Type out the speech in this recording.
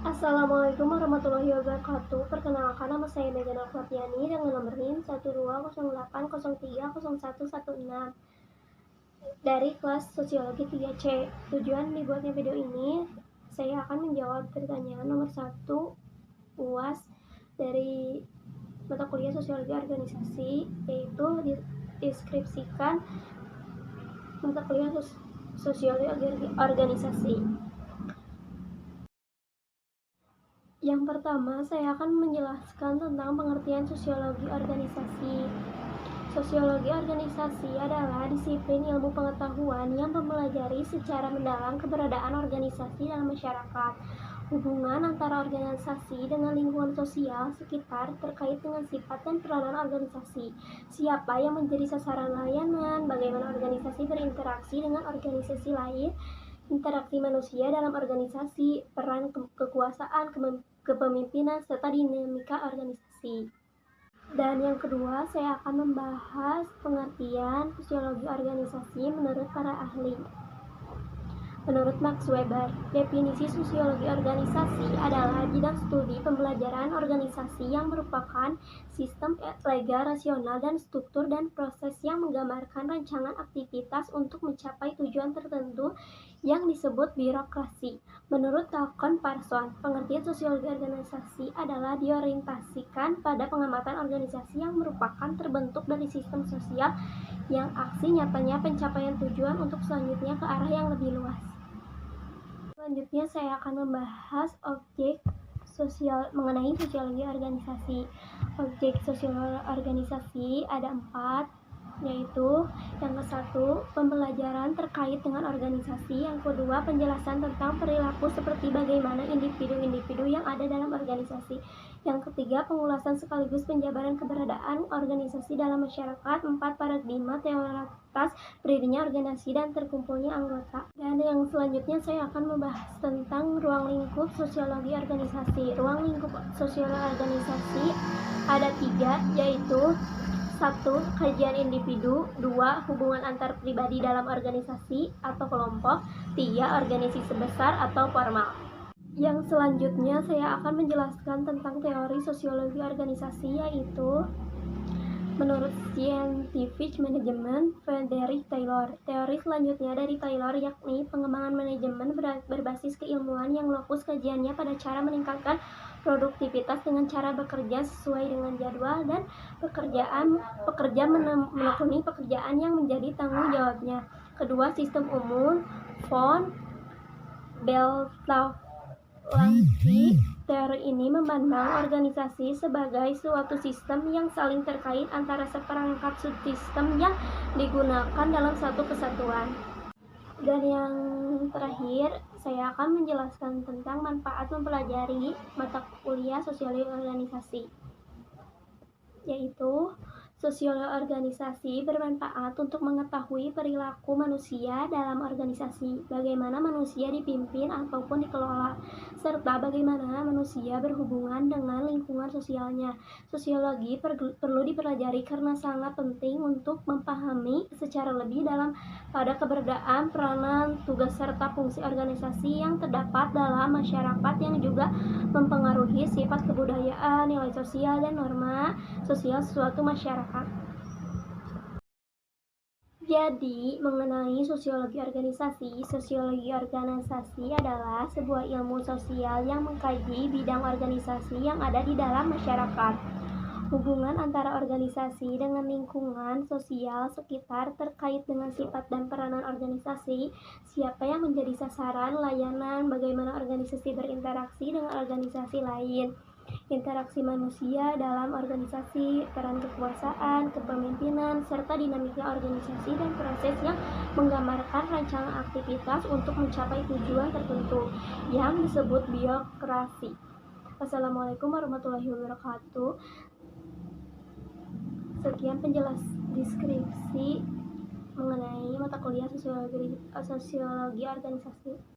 Assalamualaikum warahmatullahi wabarakatuh. Perkenalkan, nama saya Megan Alfatiani dengan nomor NIM 12080300116 dari kelas Sosiologi 3C. Tujuan dibuatnya video ini, saya akan menjawab pertanyaan nomor 1 UAS dari mata kuliah Sosiologi Organisasi, yaitu deskripsikan mata kuliah Sosiologi Organisasi. Yang pertama, saya akan menjelaskan tentang pengertian sosiologi organisasi. Sosiologi organisasi adalah disiplin ilmu pengetahuan yang mempelajari secara mendalam keberadaan organisasi dalam masyarakat, hubungan antara organisasi dengan lingkungan sosial sekitar terkait dengan sifat dan peranan organisasi, siapa yang menjadi sasaran layanan, bagaimana organisasi berinteraksi dengan organisasi lain, interaksi manusia dalam organisasi, peran kekuasaan, kepemimpinan, serta dinamika organisasi. Dan yang kedua, saya akan membahas pengertian sosiologi organisasi menurut para ahli. Menurut Max Weber, definisi sosiologi organisasi adalah bidang studi pembelajaran organisasi yang merupakan sistem legal, rasional, dan struktur dan proses yang menggambarkan rancangan aktivitas untuk mencapai tujuan tertentu yang disebut birokrasi. Menurut Talcott Parsons, pengertian sosiologi organisasi adalah diorientasikan pada pengamatan organisasi yang merupakan terbentuk dari sistem sosial yang aksi nyatanya pencapaian tujuan untuk selanjutnya ke arah yang lebih luas. Selanjutnya saya akan membahas objek mengenai sosiologi organisasi. Objek sosiologi organisasi ada 4, yaitu yang ke-1, pembelajaran terkait dengan organisasi. Yang kedua, penjelasan tentang perilaku seperti bagaimana individu-individu yang ada dalam organisasi. Yang ketiga, pengulasan sekaligus penjabaran keberadaan organisasi dalam masyarakat. 4, paradigma teoritas berdirinya organisasi dan terkumpulnya anggota. Dan yang selanjutnya saya akan membahas tentang ruang lingkup sosiologi organisasi. Ruang lingkup sosiologi organisasi ada 3, yaitu 1. Kajian individu. 2. Hubungan antar pribadi dalam organisasi atau kelompok. 3. Organisasi besar atau formal. Yang selanjutnya saya akan menjelaskan tentang teori sosiologi organisasi, yaitu menurut Scientific Management Frederick Taylor. Teori selanjutnya dari Taylor yakni pengembangan manajemen berbasis keilmuan yang lokus kajiannya pada cara meningkatkan produktivitas dengan cara bekerja sesuai dengan jadwal dan pekerja menekuni pekerjaan yang menjadi tanggung jawabnya. Kedua, sistem umum von Bertalanffy. Teori ini memandang organisasi sebagai suatu sistem yang saling terkait antara seperangkat subsistem yang digunakan dalam satu kesatuan. Dan yang terakhir, saya akan menjelaskan tentang manfaat mempelajari mata kuliah sosiologi organisasi, yaitu sosiologi organisasi bermanfaat untuk mengetahui perilaku manusia dalam organisasi, bagaimana manusia dipimpin ataupun dikelola, serta bagaimana manusia berhubungan dengan lingkungan sosialnya. Sosiologi perlu dipelajari karena sangat penting untuk memahami secara lebih dalam pada keberadaan, peranan, tugas, serta fungsi organisasi yang terdapat dalam masyarakat yang juga mempengaruhi sifat kebudayaan, nilai sosial, dan norma sosial suatu masyarakat. Jadi, mengenai sosiologi organisasi adalah sebuah ilmu sosial yang mengkaji bidang organisasi yang ada di dalam masyarakat. Hubungan antara organisasi dengan lingkungan sosial sekitar terkait dengan sifat dan peranan organisasi, siapa yang menjadi sasaran layanan, bagaimana organisasi berinteraksi dengan organisasi lain, interaksi manusia dalam organisasi, peran kekuasaan, kepemimpinan, serta dinamika organisasi dan proses yang menggambarkan rancangan aktivitas untuk mencapai tujuan tertentu yang disebut birokrasi. Wassalamualaikum warahmatullahi wabarakatuh. Sekian deskripsi mengenai mata kuliah sosiologi organisasi.